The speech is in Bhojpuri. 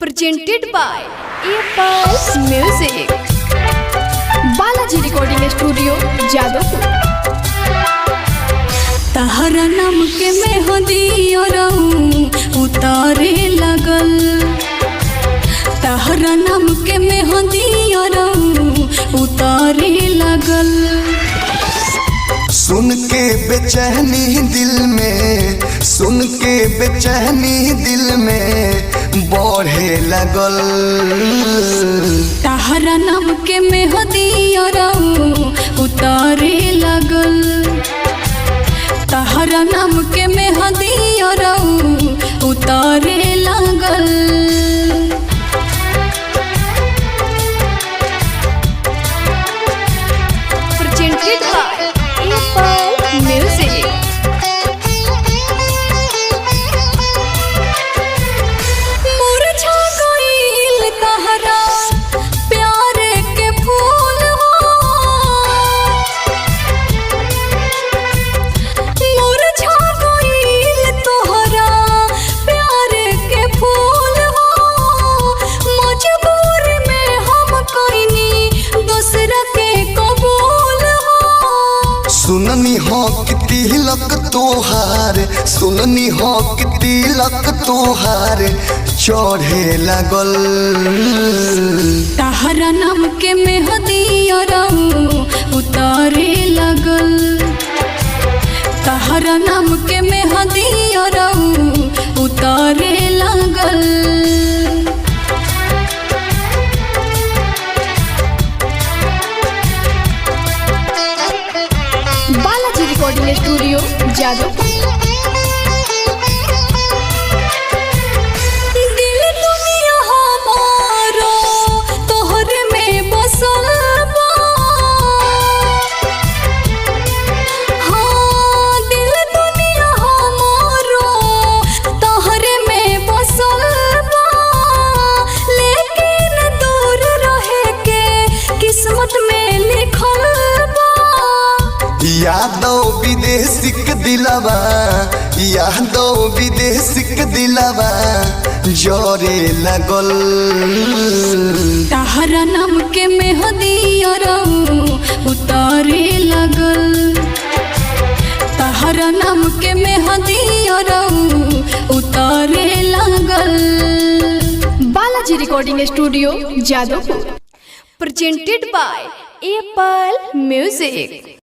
presented by Apple Music, Balaji recording studio Jadavpur. तहरा नाम के मेहंदी उतारे लगल, तहरा नाम के मेहंदी उतारे लगल। सुन के बेचैनी दिल में, सुन के बेचैनी दिल में बढ़े लगल। तहरा नाम के मेहंदी उतारे लगल, तहरा नाम के मेहंदी उतारे लगल। presented by Apple Music। मुरझा गइल तहरा प्यार के फूल हो, मुरझा गइल तोहरा प्यार के फूल हो। मजबूर में हम कइनी दूसरा के कबूल हो। सुननी हो कि तिलक तोहार, सुननी हो कि तिलक तोहार चढ़े लगल। तहरा नाम के मेहंदी उतारे लगल, तहरा नाम के मेहंदी उतारे लगल। Balaji recording studio Jadavpur. दिल दुनिया हमारो तोहरे में बसल बा, हाँ दिल दुनिया हमारो तोहरे में बसल बा। लेकिन दूर रहे के किस्मत में लिखल बा। यादव विदेशिक दिलवा, यादव विदेशिक दिलवा जोरे लगल। तहरा नाम के मेहंदी उतारे लगल, तहरा नाम के मेहंदी उतारे लगल। Balaji recording studio Jadavpur. presented by Apple Music।